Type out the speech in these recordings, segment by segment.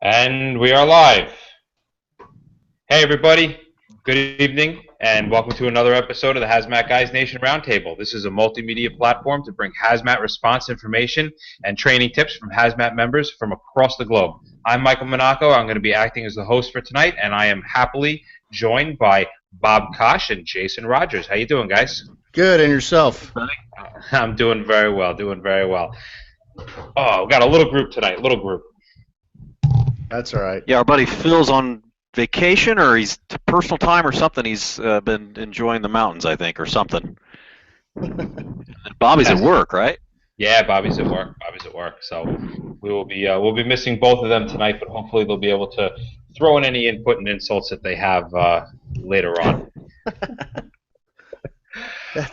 And we are live. Hey, everybody. Good evening, and welcome to another episode of the Hazmat Guys Nation Roundtable. This is a multimedia platform to bring hazmat response information and training tips from hazmat members from across the globe. I'm Michael Monaco. I'm going to be acting as the host for tonight, and I am happily joined by Bob Kosh and Jason Rogers. How you doing, guys? Good, and yourself? I'm doing very well, Oh, we got a little group tonight, little group. That's all right. Yeah, our buddy Phil's on vacation, or he's personal time or something. He's been enjoying the mountains, I think, or something. And Bobby's at work, right? Yeah, Bobby's at work. So we'll be missing both of them tonight, but hopefully they'll be able to throw in any input and insults that they have later on.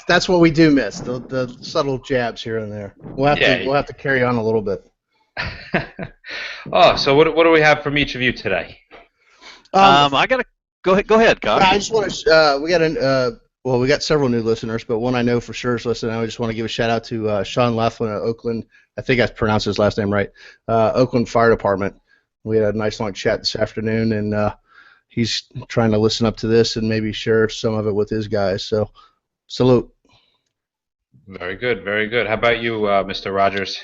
That's what we do miss, the subtle jabs here and there. We'll have to carry on a little bit. Oh, so what do we have from each of you today? I gotta go ahead, Kosh. I just want to. We got several new listeners, but one I know for sure is listening. I just want to give a shout out to Sean Laughlin at Oakland. I think I pronounced his last name right. Oakland Fire Department. We had a nice long chat this afternoon, and he's trying to listen up to this and maybe share some of it with his guys. So, salute. Very good, very good. How about you, Mr. Rogers?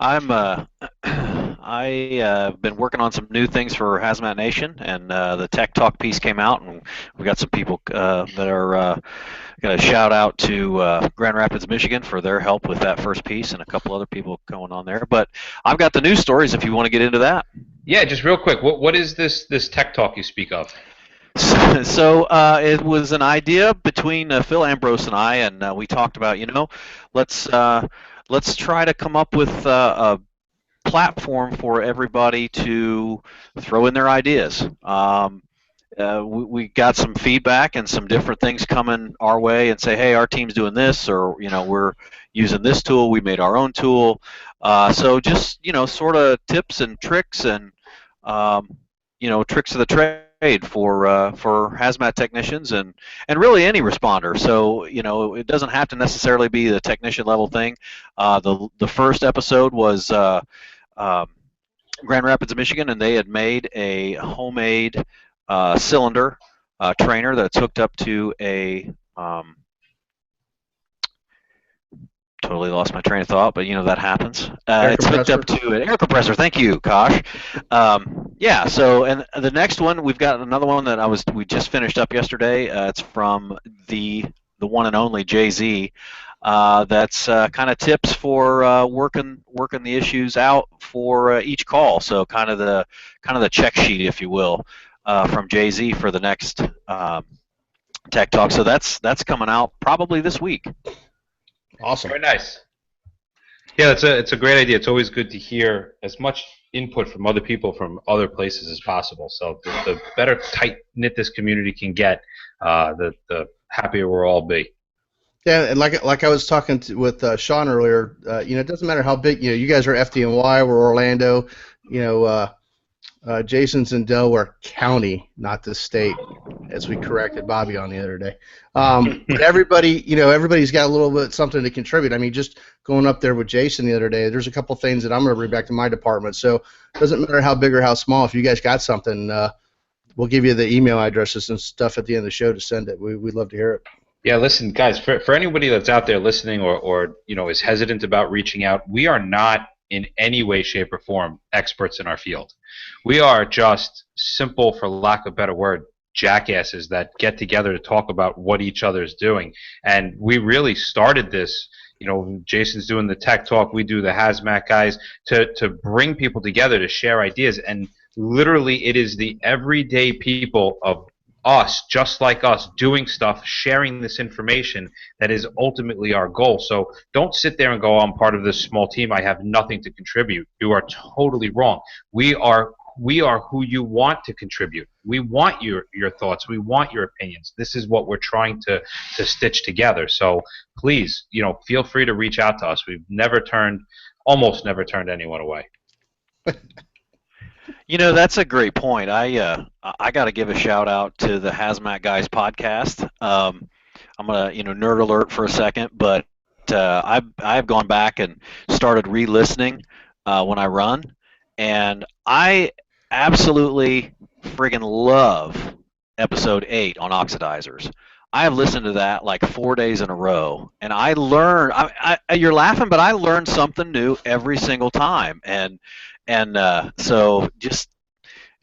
I've been working on some new things for Hazmat Nation, and the Tech Talk piece came out, and we got some people that are got a shout out to Grand Rapids, Michigan for their help with that first piece, and a couple other people going on there. But I've got the news stories if you want to get into that. Yeah, just real quick. What is this Tech Talk you speak of? So it was an idea between Phil Ambrose and I, and we talked about, let's try to come up with a platform for everybody to throw in their ideas. We got some feedback and some different things coming our way, and say, hey, our team's doing this, or we're using this tool. We made our own tool. So just sort of tips and tricks and tricks of the trade for hazmat technicians and really any responder. So it doesn't have to necessarily be the technician level thing. The first episode was Grand Rapids, Michigan, and they had made a homemade cylinder trainer that's hooked up to a totally lost my train of thought, but that happens. It's hooked up to an air compressor. Thank you, Kosh. Yeah. So, and the next one, we've got another one that we just finished up yesterday. It's from the one and only Jay-Z. That's kind of tips for working the issues out for each call. So kind of the check sheet, if you will, from Jay-Z for the next Tech Talk. So that's coming out probably this week. Awesome. Very nice. Yeah, it's a great idea. It's always good to hear as much input from other people from other places as possible. So the better tight-knit this community can get, the happier we'll all be. Yeah, and like I was talking with Sean earlier, it doesn't matter how big, you guys are FDNY, we're Orlando, Jason's in Delaware County, not the state, as we corrected Bobby on the other day. But everybody's got a little bit something to contribute. I mean, just going up there with Jason the other day, there's a couple things that I'm going to bring back to my department. So it doesn't matter how big or how small. If you guys got something, we'll give you the email addresses and stuff at the end of the show to send it. We'd love to hear it. Yeah, listen, guys, for anybody that's out there listening or is hesitant about reaching out, we are not in any way, shape, or form experts in our field. We are just simple, for lack of a better word, jackasses that get together to talk about what each other is doing. And we really started this, Jason's doing the Tech Talk, we do the Hazmat Guys, to bring people together to share ideas. And literally it is the everyday people of us, just like us, doing stuff, sharing this information that is ultimately our goal. So don't sit there and go, I'm part of this small team, I have nothing to contribute. You are totally wrong. We are who you want to contribute. We want your thoughts. We want your opinions. This is what we're trying to stitch together. So please, feel free to reach out to us. We've almost never turned anyone away. That's a great point. I got to give a shout out to the Hazmat Guys podcast. I'm gonna nerd alert for a second, but I've gone back and started re-listening when I run, and I absolutely friggin' love episode 8 on oxidizers. I have listened to that like 4 days in a row, and I learn. You're laughing, but I learn something new every single time, and so just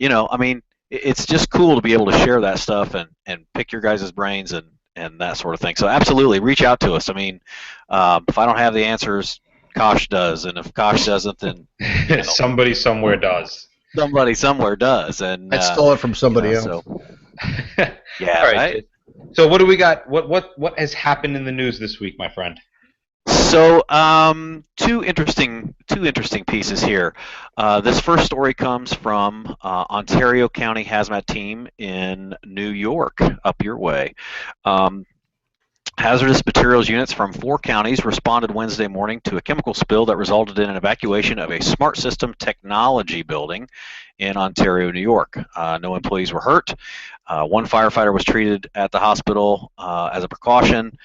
I mean, it's just cool to be able to share that stuff and pick your guys' brains and that sort of thing. So absolutely, reach out to us. I mean, if I don't have the answers, Kosh does, and if Kosh doesn't, then somebody somewhere does. somebody somewhere does, and I stole it from somebody else. So, yeah, All right. right. So what do we got? What has happened in the news this week, my friend? So, two interesting pieces here. This first story comes from Ontario County Hazmat team in New York, up your way. Hazardous materials units from 4 counties responded Wednesday morning to a chemical spill that resulted in an evacuation of a smart system technology building in Ontario, New York. No employees were hurt. One firefighter was treated at the hospital as a precaution,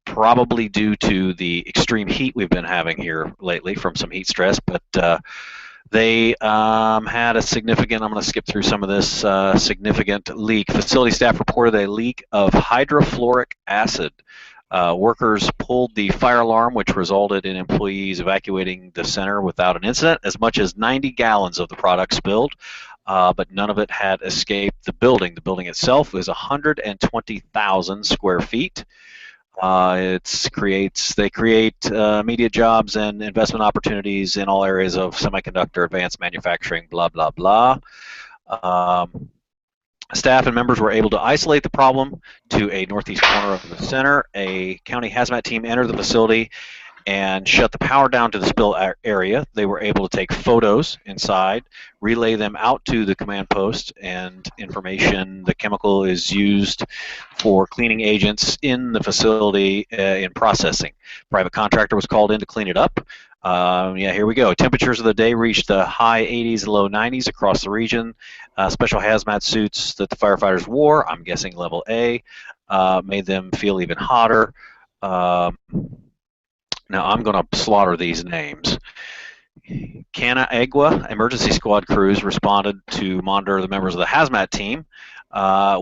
probably due to the extreme heat we've been having here lately from some heat stress, but they had a significant, I'm going to skip through some of this, significant leak. Facility staff reported a leak of hydrofluoric acid. Workers pulled the fire alarm, which resulted in employees evacuating the center without an incident. As much as 90 gallons of the product spilled, but none of it had escaped the building. The building itself is 120,000 square feet. They create immediate jobs and investment opportunities in all areas of semiconductor, advanced manufacturing, blah, blah, blah. Staff and members were able to isolate the problem to a northeast corner of the center. A county hazmat team entered the facility and shut the power down to the spill area. They were able to take photos inside, relay them out to the command post, and information. The chemical is used for cleaning agents in the facility in processing. Private contractor was called in to clean it up. Here we go. Temperatures of the day reached the high 80s and low 90s across the region. Special hazmat suits that the firefighters wore, I'm guessing level A, made them feel even hotter. Now I'm going to slaughter these names. Canaagua emergency squad crews responded to monitor the members of the hazmat team,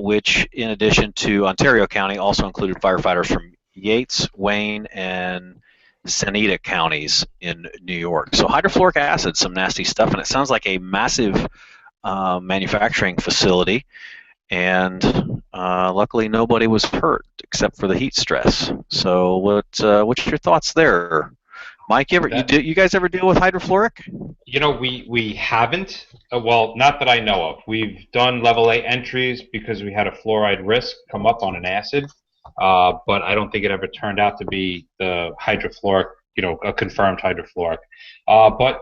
which in addition to Ontario County also included firefighters from Yates, Wayne, and Sanita counties in New York. So hydrofluoric acid, some nasty stuff, and it sounds like a massive manufacturing facility. And luckily nobody was hurt except for the heat stress. So what's your thoughts there, Mike? You guys ever deal with hydrofluoric? We haven't. Well, not that I know of. We've done level A entries because we had a fluoride risk come up on an acid, but I don't think it ever turned out to be the hydrofluoric, a confirmed hydrofluoric. But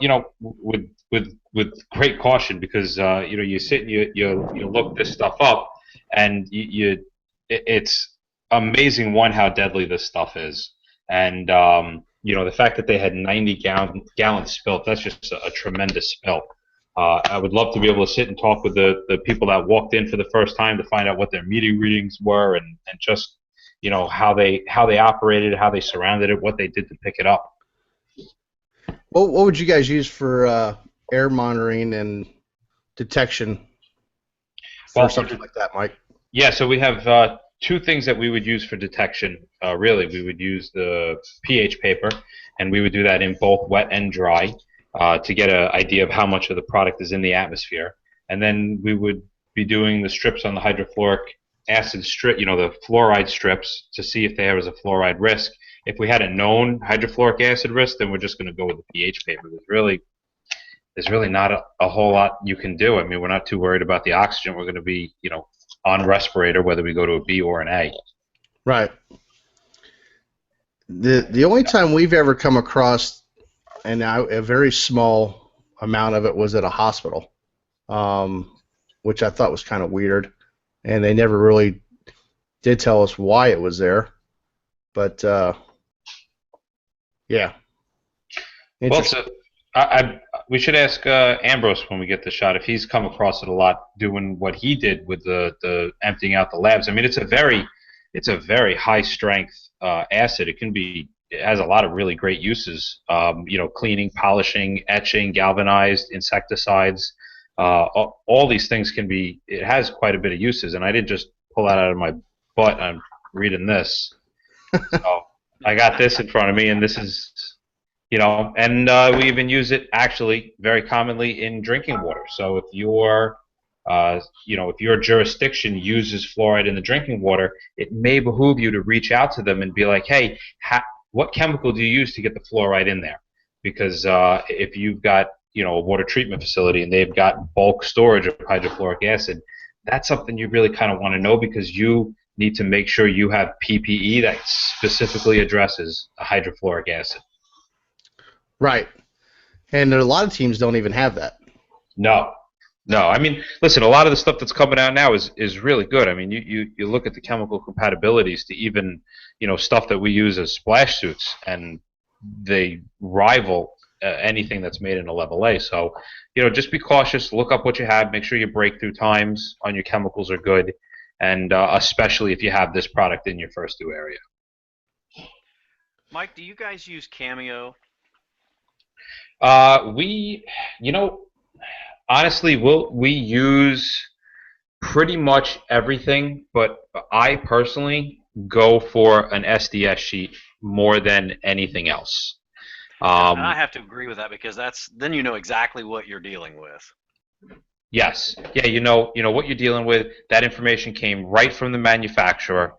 with great caution, because you sit and you look this stuff up, and it's amazing how deadly this stuff is, and the fact that they had 90 gallons spilt, that's just a tremendous spill. I would love to be able to sit and talk with the people that walked in for the first time to find out what their meter readings were, and just how they operated, how they surrounded it, what they did to pick it up. What would you guys use for air monitoring and detection for something like that, Mike? Yeah, so we have 2 things that we would use for detection. Really, we would use the pH paper, and we would do that in both wet and dry to get an idea of how much of the product is in the atmosphere. And then we would be doing the strips on the hydrofluoric acid strip, the fluoride strips, to see if there was a fluoride risk. If we had a known hydrofluoric acid risk, then we're just going to go with the pH paper. There's really not a whole lot you can do. I mean, we're not too worried about the oxygen. We're going to be, on respirator, whether we go to a B or an A. Right. The only time we've ever come across, and a very small amount of it was at a hospital, which I thought was kind of weird, and they never really did tell us why it was there. But yeah. Well, so we should ask Ambrose when we get the shot if he's come across it a lot, doing what he did with the emptying out the labs. I mean, it's a very high strength acid. It has a lot of really great uses. Cleaning, polishing, etching, galvanized, insecticides. all these things it has quite a bit of uses, and I didn't just pull that out of my butt. I'm reading this. So I got this in front of me, and this is, and we even use it actually very commonly in drinking water. So if if your jurisdiction uses fluoride in the drinking water, it may behoove you to reach out to them and be like, hey, what chemical do you use to get the fluoride in there? Because if you've got a water treatment facility and they've got bulk storage of hydrofluoric acid, that's something you really kind of want to know, because you need to make sure you have PPE that specifically addresses a hydrofluoric acid. Right. And a lot of teams don't even have that. No. I mean, listen, a lot of the stuff that's coming out now is really good. I mean, you look at the chemical compatibilities to even, stuff that we use as splash suits, and they rival anything that's made in a level A. So, just be cautious, look up what you have, make sure your breakthrough times on your chemicals are good, and especially if you have this product in your first due area. Mike, do you guys use Cameo? Honestly, we use pretty much everything, but I personally go for an SDS sheet more than anything else. And I have to agree with that, because then you know exactly what you're dealing with. Yes. Yeah, you know what you're dealing with. That information came right from the manufacturer.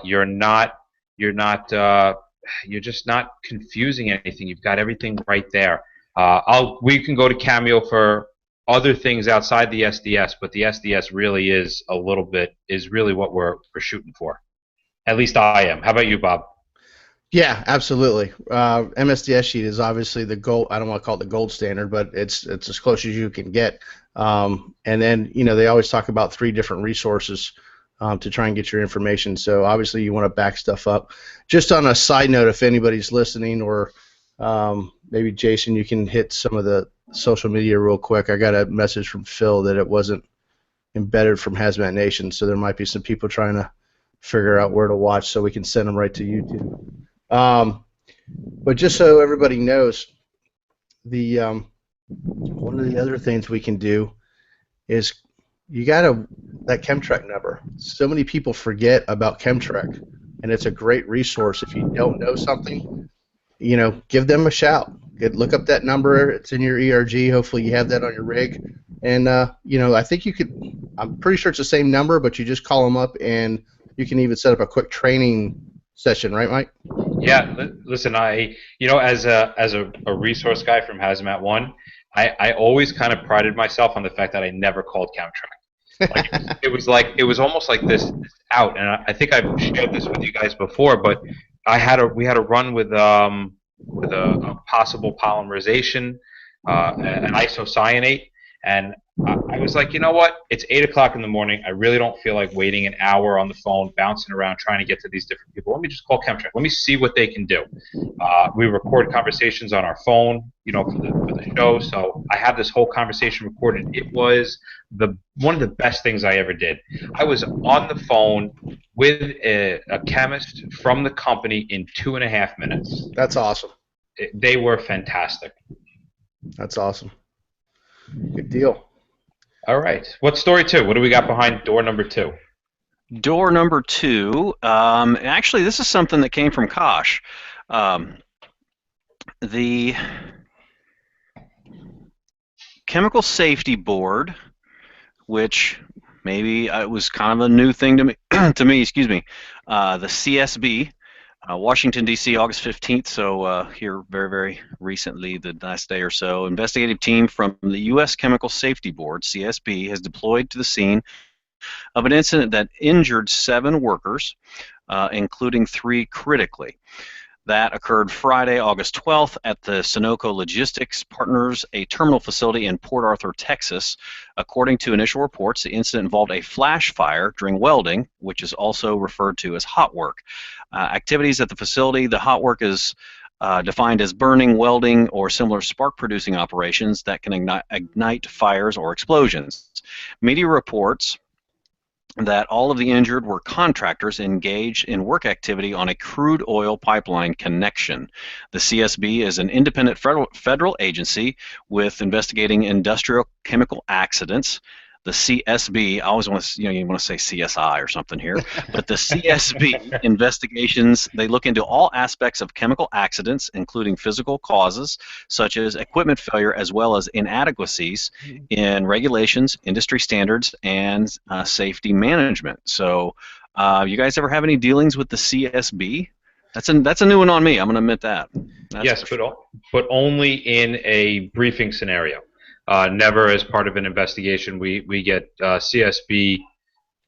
You're just not confusing anything. You've got everything right there. We can go to Cameo for other things outside the SDS, but the SDS really is really what we're shooting for. At least I am. How about you, Bob? Yeah, absolutely. MSDS sheet is obviously the gold. I don't want to call it the gold standard, but it's as close as you can get. And then they always talk about 3 different resources to try and get your information. So obviously you want to back stuff up. Just on a side note, if anybody's listening, or maybe Jason, you can hit some of the social media real quick. I got a message from Phil that it wasn't embedded from Hazmat Nation, so there might be some people trying to figure out where to watch, so we can send them right to YouTube. But just so everybody knows, one of the other things we can do is you got that Chemtrek number. So many people forget about Chemtrek, and it's a great resource. If you don't know something, give them a shout. Look up that number. It's in your ERG. Hopefully you have that on your rig. And, I think you could, I'm pretty sure it's the same number, but you just call them up, and you can even set up a quick training session, right, Mike? Yeah, listen, as a resource guy from Hazmat One, I always kind of prided myself on the fact that I never called Chemtrek. Like, it was almost like this out, and I think I've shared this with you guys before, but we had a run with a possible polymerization, an isocyanate, and I was like, you know what? It's 8 o'clock in the morning. I really don't feel like waiting an hour on the phone, bouncing around, trying to get to these different people. Let me just call Chemtrek. Let me see what they can do. We record conversations on our phone, for the show. So I have this whole conversation recorded. It was one of the best things I ever did. I was on the phone with a chemist from the company in 2.5 minutes. That's awesome. They were fantastic. That's awesome. Good deal. All right. What's story 2? What do we got behind door number 2? Door number 2. Actually, this is something that came from Kosh. The Chemical Safety Board, which maybe it was kind of a new thing to me. The CSB. Washington, D.C., August 15th, so here very, very recently, the last day or so, investigative team from the U.S. Chemical Safety Board, CSB, has deployed to the scene of an incident that injured 7 workers, including 3 critically. That occurred Friday, August 12th at the Sunoco Logistics Partners, a terminal facility in Port Arthur, Texas. According to initial reports, the incident involved a flash fire during welding, which is also referred to as hot work. Activities at the facility, the hot work is defined as burning, welding, or similar spark-producing operations that can ignite fires or explosions. Media reports that all of the injured were contractors engaged in work activity on a crude oil pipeline connection. The CSB is an independent federal agency with investigating industrial chemical accidents. The CSB, I always want to, you want to say CSI or something here, but the CSB investigations, they look into all aspects of chemical accidents, including physical causes, such as equipment failure, as well as inadequacies in regulations, industry standards, and safety management. So, you guys ever have any dealings with the CSB? That's a new one on me. I'm going to admit that. Yes, but only in a briefing scenario. Never as part of an investigation. We get CSB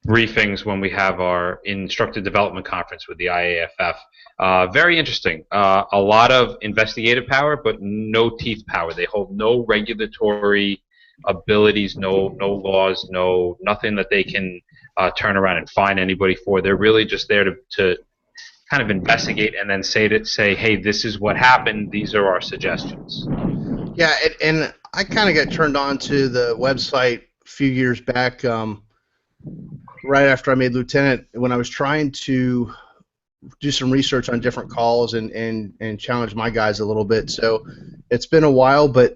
briefings when we have our instructor development conference with the IAFF. Very interesting. A lot of investigative power, but no teeth power. They hold no regulatory abilities, no laws, nothing that they can turn around and fine anybody for. They're really just there to kind of investigate and then say, hey, this is what happened. These are our suggestions. Yeah, and I kind of got turned on to the website a few years back, right after I made lieutenant, when I was trying to do some research on different calls and challenge my guys a little bit. So it's been a while, but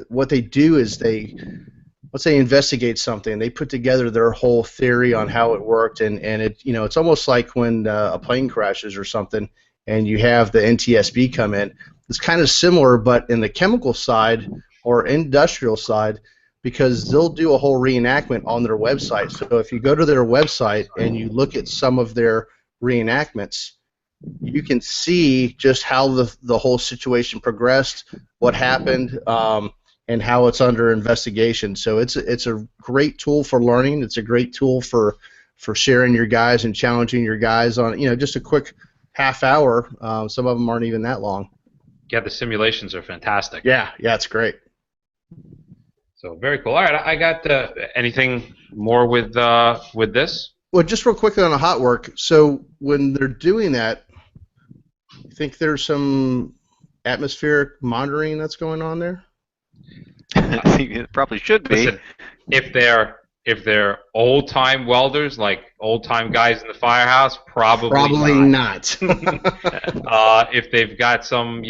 what they do is let's say investigate something. They put together their whole theory on how it worked, and it's almost like when a plane crashes or something, and you have the NTSB come in. It's kind of similar, but in the chemical side or industrial side, because they'll do a whole reenactment on their website. So if you go to their website and you look at some of their reenactments, you can see just how the whole situation progressed, what happened, and how it's under investigation. So it's a great tool for learning. It's a great tool for sharing your guys and challenging your guys on just a quick half hour. Some of them aren't even that long. Yeah, the simulations are fantastic. Yeah, it's great. So very cool. All right, I got anything more with this? Well, just real quickly on the hot work. So when they're doing that, you think there's some atmospheric monitoring that's going on there? It probably should be. Listen, if they're old-time welders, like old-time guys in the firehouse, probably not. If they've got some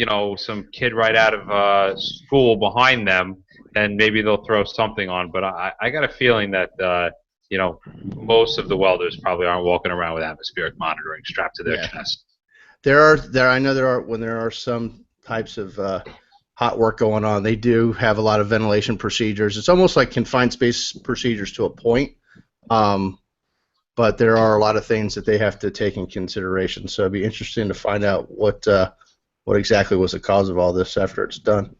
kid right out of school behind them, then maybe they'll throw something on. But I got a feeling that most of the welders probably aren't walking around with atmospheric monitoring strapped to their chest. I know there are some types of hot work going on. They do have a lot of ventilation procedures. It's almost like confined space procedures to a point, but there are a lot of things that they have to take in consideration. So it'd be interesting to find out what exactly was the cause of all this after it's done.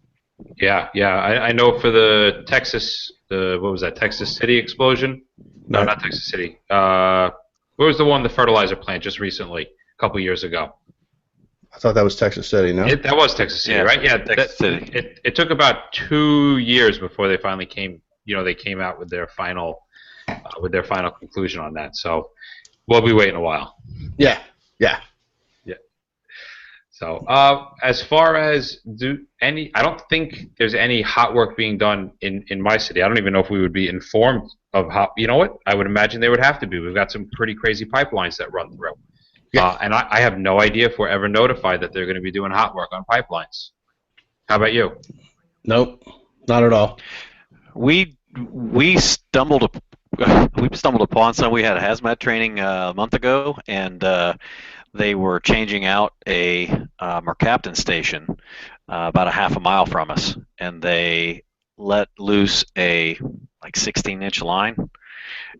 Yeah. I know for the Texas, what was that, Texas City explosion? No, not Texas City. Where was the one, the fertilizer plant just recently, a couple years ago? I thought that was Texas City, no? That was Texas City, right? Yeah, Texas City. It took about 2 years before they finally came out with their final conclusion on that. So we'll be waiting a while. Yeah. So as far as I don't think there's any hot work being done in my city. I don't even know if we would be informed of how. You know what? I would imagine they would have to be. We've got some pretty crazy pipelines that run through. Yeah. And I have no idea if we're ever notified that they're going to be doing hot work on pipelines. How about you? Nope, not at all. We stumbled upon some. We had a hazmat training a month ago, and they were changing out a mercaptan station about a half a mile from us, and they let loose a 16-inch line,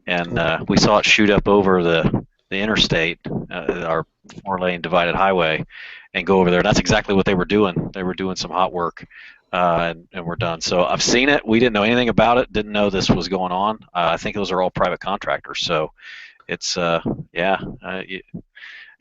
and we saw it shoot up over the interstate, our 4-lane divided highway, and go over there. That's exactly what they were doing. They were doing some hot work, and we're done. So I've seen it. We didn't know anything about it. Didn't know this was going on. I think those are all private contractors. So it's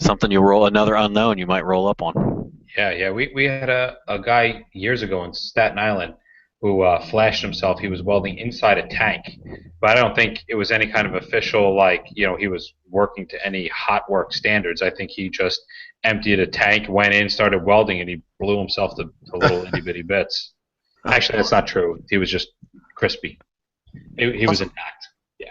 something another unknown you might roll up on. Yeah. We had a guy years ago in Staten Island who flashed himself. He was welding inside a tank, but I don't think it was any kind of official, he was working to any hot work standards. I think he just emptied a tank, went in, started welding, and he blew himself to little itty-bitty bits. Actually, that's not true. He was just crispy. He was intact. Yeah.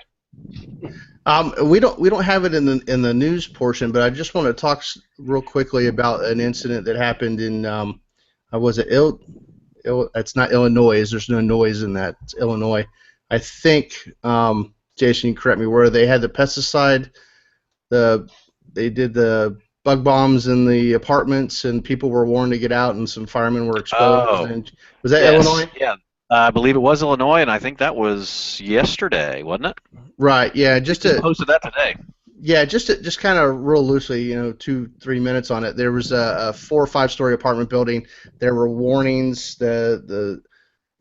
We don't have it in the news portion, but I just want to talk real quickly about an incident that happened in was it it's not Illinois. There's no noise in that. It's Illinois. I think Jason, you can correct me, where they had the pesticide, they did the bug bombs in the apartments, and people were warned to get out, and some firemen were exposed. Oh, And was that yes, Illinois? yeah. I believe it was Illinois, and I think that was yesterday, wasn't it? Right. Yeah. Just posted that today. Yeah, just kind of real loosely, 2-3 minutes on it. There was a 4 or 5 story apartment building. There were warnings. The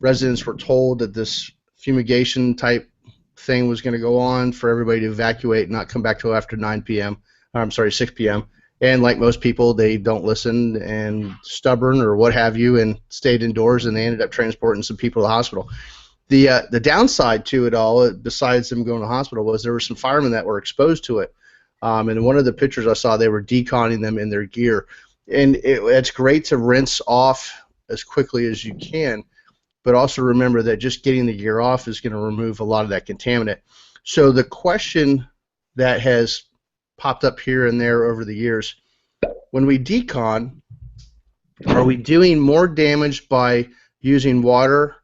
residents were told that this fumigation type thing was going to go on for everybody to evacuate and not come back till after 9 p.m. I'm sorry, 6 p.m. And like most people, they don't listen and stubborn or what have you, and stayed indoors, and they ended up transporting some people to the hospital. The downside to it all, besides them going to the hospital, was there were some firemen that were exposed to it. And in one of the pictures I saw, they were deconning them in their gear. And it's great to rinse off as quickly as you can, but also remember that just getting the gear off is going to remove a lot of that contaminant. So the question that has popped up here and there over the years, when we decon, are we doing more damage by using water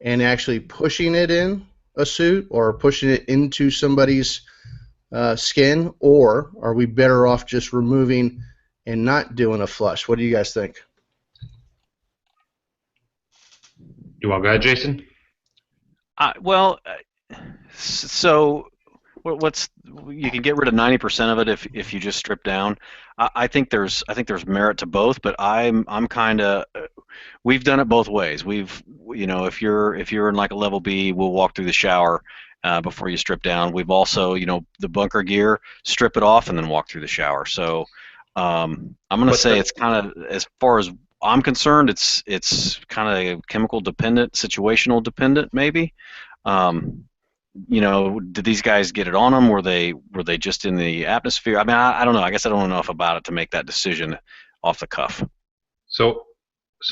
and actually pushing it in a suit or pushing it into somebody's skin, or are we better off just removing and not doing a flush? What do you guys think? You want to go ahead, Jason? So what's you can get rid of 90% of it if you just strip down. I think there's merit to both, but I'm kind of we've done it both ways. If you're in like a level B, we'll walk through the shower before you strip down. We've also the bunker gear, strip it off and then walk through the shower. So I'm going to say it's kind of, as far as I'm concerned, it's kind of chemical dependent, situational dependent maybe. Did these guys get it on them? Were they just in the atmosphere? I mean, I don't know. I guess I don't know enough about it to make that decision off the cuff. So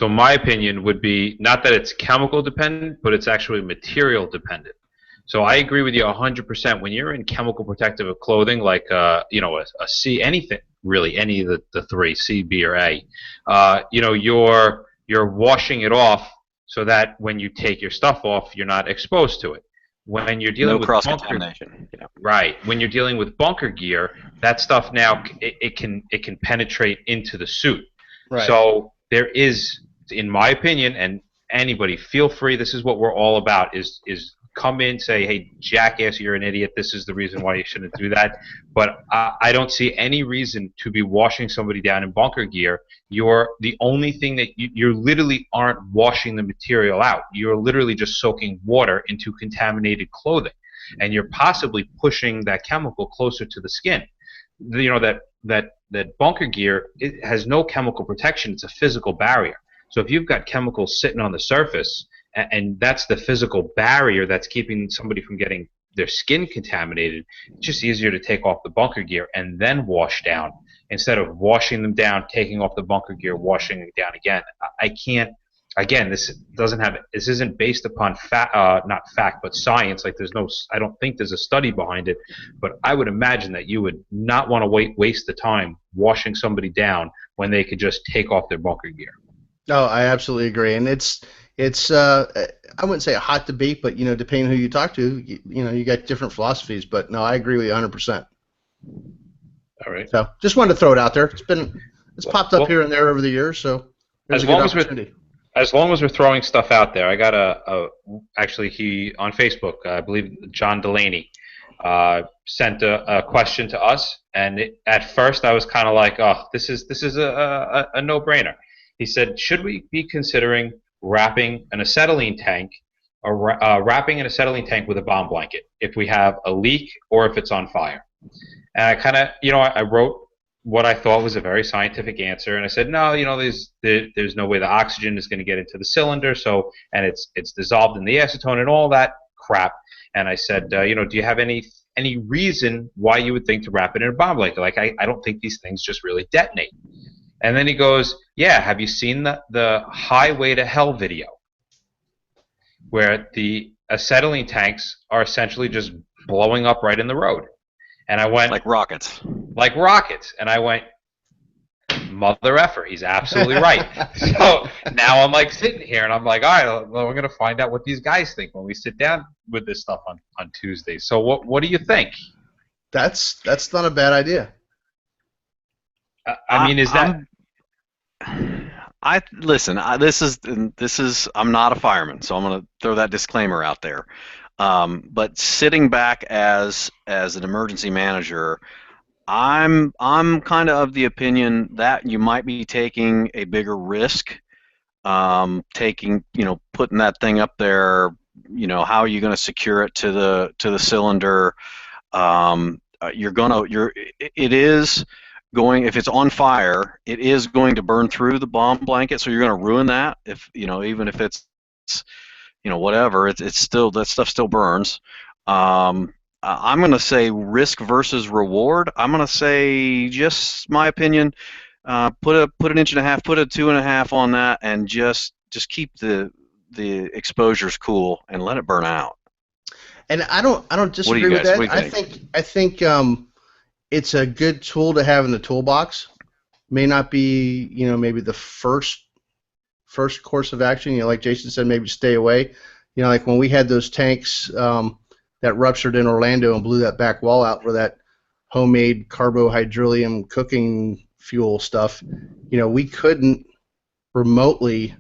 my opinion would be not that it's chemical dependent, but it's actually material dependent. So I agree with you 100%. When you're in chemical protective clothing, like a C, anything really, any of the three, C, B, or A, you're washing it off so that when you take your stuff off, you're not exposed to it. When you're dealing with cross-contamination, right? When you're dealing with bunker gear, that stuff now it can penetrate into the suit. Right. So there is, in my opinion, and anybody, feel free. This is what we're all about. Is come in, say, hey, jackass, you're an idiot. This is the reason why you shouldn't do that. But I don't see any reason to be washing somebody down in bunker gear. You're the only thing that you literally aren't washing the material out. You're literally just soaking water into contaminated clothing, and you're possibly pushing that chemical closer to the skin. That bunker gear, it has no chemical protection. It's a physical barrier. So if you've got chemicals sitting on the surface, and that's the physical barrier that's keeping somebody from getting their skin contaminated, it's just easier to take off the bunker gear and then wash down instead of washing them down, taking off the bunker gear, washing it down again. I can't. Again, this isn't based upon not fact, but science. Like I don't think there's a study behind it, but I would imagine that you would not want to waste the time washing somebody down when they could just take off their bunker gear. No, I absolutely agree, and it's I wouldn't say a hot debate, but depending on who you talk to, you got different philosophies. But no, I agree with you 100%. All right. So just wanted to throw it out there. It's popped up here and there over the years, so there's a good opportunity. As long as we're throwing stuff out there, I got actually he on Facebook, I believe John Delaney, sent a question to us, and at first I was kind of like, oh, this is a no-brainer. He said, should we be considering wrapping an acetylene tank with a bomb blanket if we have a leak or if it's on fire? And I kind of, I wrote what I thought was a very scientific answer, and I said, no, there's no way the oxygen is going to get into the cylinder, and it's dissolved in the acetone and all that crap. And I said, do you have any reason why you would think to wrap it in a bomb blanket? Like, I don't think these things just really detonate. And then he goes, yeah, have you seen the Highway to Hell video? Where the acetylene tanks are essentially just blowing up right in the road. And I went, Like rockets. like rockets. And I went, mother effer, he's absolutely right. So now I'm like sitting here and I'm like, all right, well, we're going to find out what these guys think when we sit down with this stuff on Tuesday. So what do you think? That's not a bad idea. I mean, is that... Listen. This is. I'm not a fireman, so I'm going to throw that disclaimer out there. But sitting back as an emergency manager, I'm kind of the opinion that you might be taking a bigger risk, putting that thing up there. How are you going to secure it to the cylinder? It is going, if it's on fire, it is going to burn through the bomb blanket, so you're going to ruin that. If even if it's whatever, it's still, that stuff still burns. I'm going to say risk versus reward. I'm going to say, just my opinion, put an inch and a half, put a 2.5 on that, and just keep the exposures cool and let it burn out. And I don't disagree with that. I think it's a good tool to have in the toolbox. May not be maybe the first course of action. Like Jason said, maybe stay away. Like when we had those tanks that ruptured in Orlando and blew that back wall out where that homemade carbohydrylium cooking fuel stuff, we couldn't remotely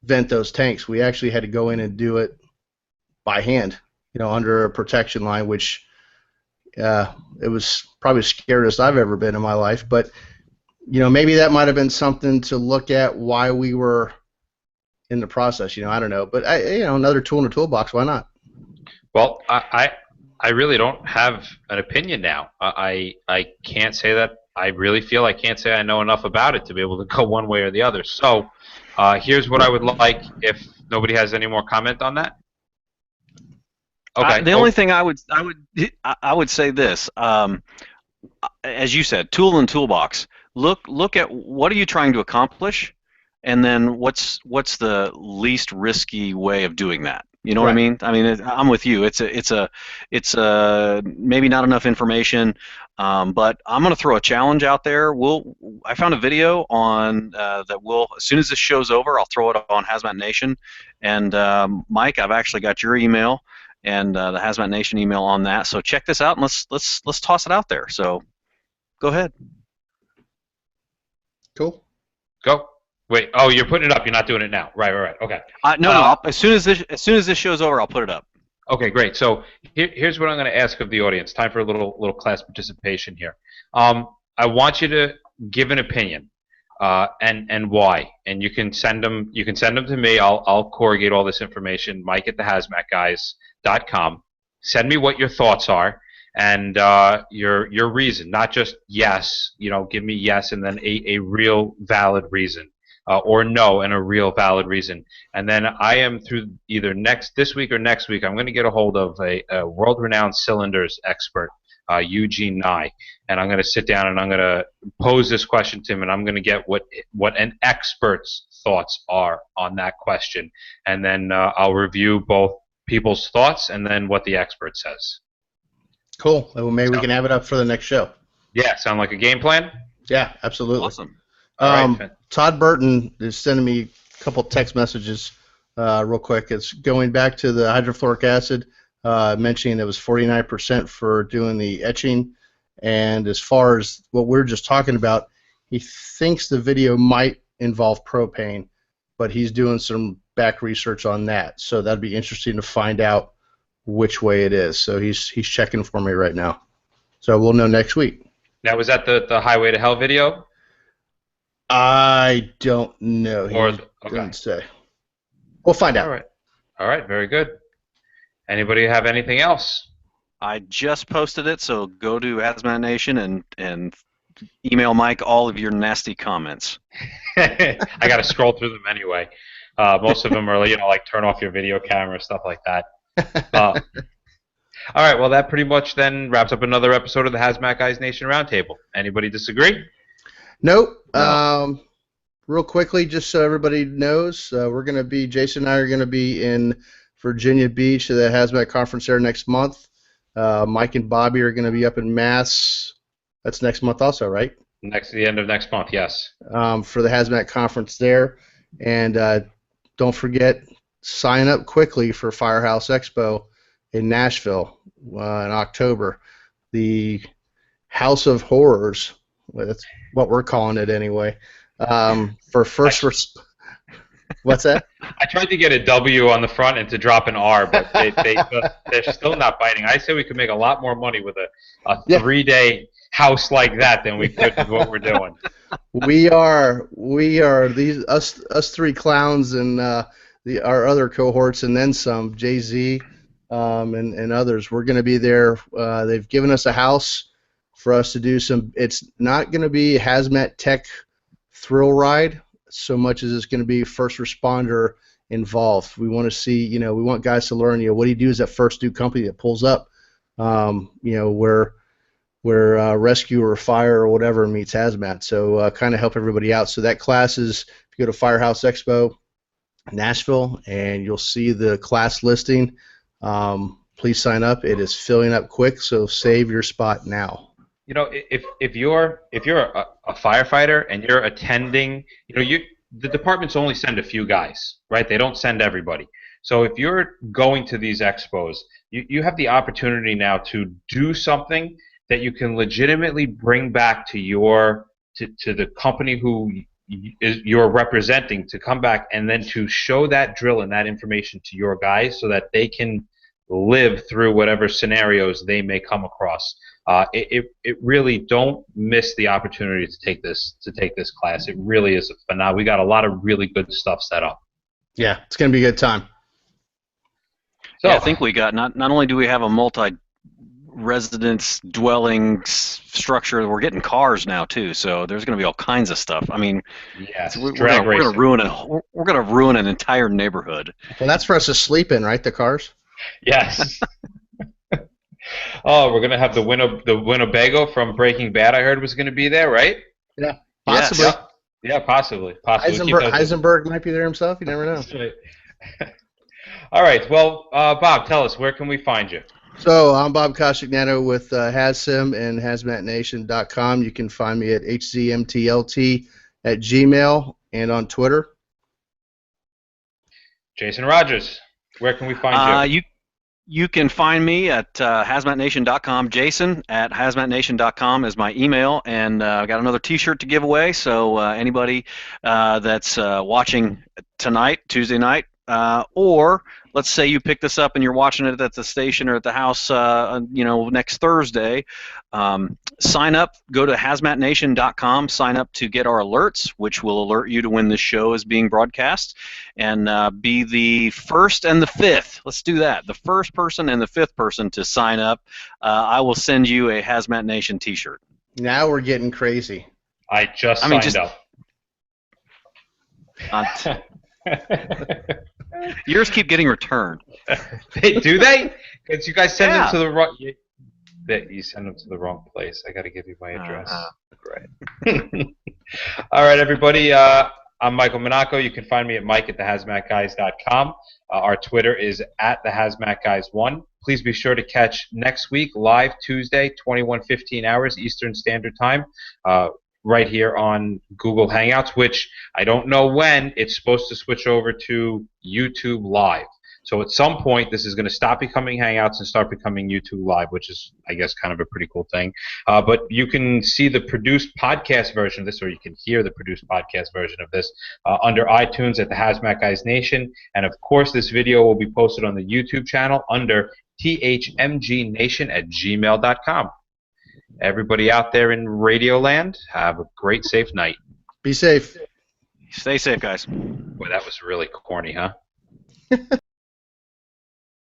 vent those tanks. We actually had to go in and do it by hand, under a protection line, which it was probably the scariest I've ever been in my life. But, maybe that might have been something to look at why we were in the process. I don't know. But, another tool in the toolbox, why not? Well, I really don't have an opinion now. I can't say that. I really feel I can't say I know enough about it to be able to go one way or the other. So here's what I would like, if nobody has any more comment on that. Okay. The only thing I would say this, as you said, tool and toolbox. Look at what are you trying to accomplish, and then what's the least risky way of doing that. You know what I mean? I mean, I'm with you. It's maybe not enough information, but I'm going to throw a challenge out there. I found a video on that as soon as this show's over, I'll throw it on Hazmat Nation. And Mike, I've actually got your email and the Hazmat Nation email on that. So check this out and let's toss it out there. So go ahead. Cool. Go. Wait. Oh, you're putting it up. You're not doing it now. Right. Okay. No. As soon as this show's over, I'll put it up. Okay, great. So here's what I'm going to ask of the audience. Time for a little class participation here. I want you to give an opinion and why. And you can send them. You can send them to me. I'll corrugate all this information. Mike at thehazmatguys.com. Send me what your thoughts are and your reason. Not just yes. Give me yes and then a real valid reason. Or no, and a real valid reason. And then I am, through either this week or next week, I'm going to get a hold of a world-renowned cylinders expert, Eugene Nye, and I'm going to sit down and I'm going to pose this question to him, and I'm going to get what an expert's thoughts are on that question. And then I'll review both people's thoughts and then what the expert says. Cool. Well, maybe we can have it up for the next show. Yeah, sound like a game plan? Yeah, absolutely. Awesome. Todd Burton is sending me a couple text messages real quick. It's going back to the hydrofluoric acid, mentioning it was 49% for doing the etching. And as far as what we're just talking about, he thinks the video might involve propane, but he's doing some back research on that. So that'd be interesting to find out which way it is. So he's checking for me right now. So we'll know next week. Now, was that the Highway to Hell video? I don't know. He didn't say. We'll find out. All right. Very good. Anybody have anything else? I just posted it, so go to Hazmat Nation and email Mike all of your nasty comments. I got to scroll through them anyway. Most of them are, like turn off your video camera, stuff like that. All right. Well, that pretty much then wraps up another episode of the Hazmat Guys Nation Roundtable. Anybody disagree? Nope. No. Real quickly, just so everybody knows, Jason and I are going to be in Virginia Beach at the Hazmat Conference there next month. Mike and Bobby are going to be up in Mass. That's next month also, right? The end of next month, yes. For the Hazmat conference there. And don't forget, sign up quickly for Firehouse Expo in Nashville in October. The House of Horrors, well, that's what we're calling it anyway, for first What's that? I tried to get a W on the front and to drop an R, but they're still not biting. I say we could make a lot more money with a 3-day house like that than we could with what we're doing. We are these us three clowns and our other cohorts and then some, Jay-Z and others. We're going to be there. They've given us a house for us to do some. It's not going to be Hazmat Tech thrill ride so much as it's going to be first responder involved. We want to see, we want guys to learn, what do you do as that first new company that pulls up, where rescue or fire or whatever meets Hazmat. So kind of help everybody out. So that class is, if you go to Firehouse Expo Nashville, and you'll see the class listing. Please sign up. It is filling up quick, so save your spot now. If you're a firefighter and you're attending, the departments only send a few guys, right? They don't send everybody. So if you're going to these expos, you have the opportunity now to do something that you can legitimately bring back to the company who you're representing, to come back and then to show that drill and that information to your guys so that they can live through whatever scenarios they may come across. It really, don't miss the opportunity to take this class. It really is a phenomenal. We got a lot of really good stuff set up. Yeah, it's going to be a good time. So yeah, I think we got not only do we have a multi-residence dwelling structure, we're getting cars now too. So there's going to be all kinds of stuff. I mean, yes, we're going to ruin an entire neighborhood. Well, that's for us to sleep in, right? The cars. Yes. Oh, we're going to have the Winnebago from Breaking Bad, I heard, was going to be there, right? Yeah, possibly. Yes. Yeah, possibly. Heisenberg might be there himself. You never know. Right. All right. Well, Bob, tell us, where can we find you? So I'm Bob Koshignato with HazSim and HazmatNation.com. You can find me at hzmtlt@gmail and on Twitter. Jason Rogers, where can we find you? You can find me at HazmatNation.com. Jason at HazmatNation.com is my email, and I've got another T-shirt to give away. So anybody that's watching tonight, Tuesday night, or let's say you pick this up and you're watching it at the station or at the house, next Thursday. Sign up. Go to HazmatNation.com. Sign up to get our alerts, which will alert you to when the show is being broadcast, and be the first and the fifth. Let's do that. The first person and the fifth person to sign up. I will send you a Hazmat Nation T-shirt. Now we're getting crazy. I just signed up. Yours keep getting returned. Do they? Because you guys send them to the wrong. You send them to the wrong place. I got to give you my address. Right. All right, everybody. I'm Michael Monaco. You can find me at mike@thehazmatguys.com. Our Twitter is @thehazmatguys1. Please be sure to catch next week live Tuesday, 21:15 hours Eastern Standard Time. Right here on Google Hangouts, which I don't know when it's supposed to switch over to YouTube Live. So at some point, this is going to stop becoming Hangouts and start becoming YouTube Live, which is, I guess, kind of a pretty cool thing. But you can see the produced podcast version of this, or you can hear the produced podcast version of this under iTunes at the Hazmat Guys Nation. And, of course, this video will be posted on the YouTube channel under thmgnation@gmail.com. Everybody out there in Radio Land, have a great, safe night. Be safe. Stay safe, guys. Boy, that was really corny, huh?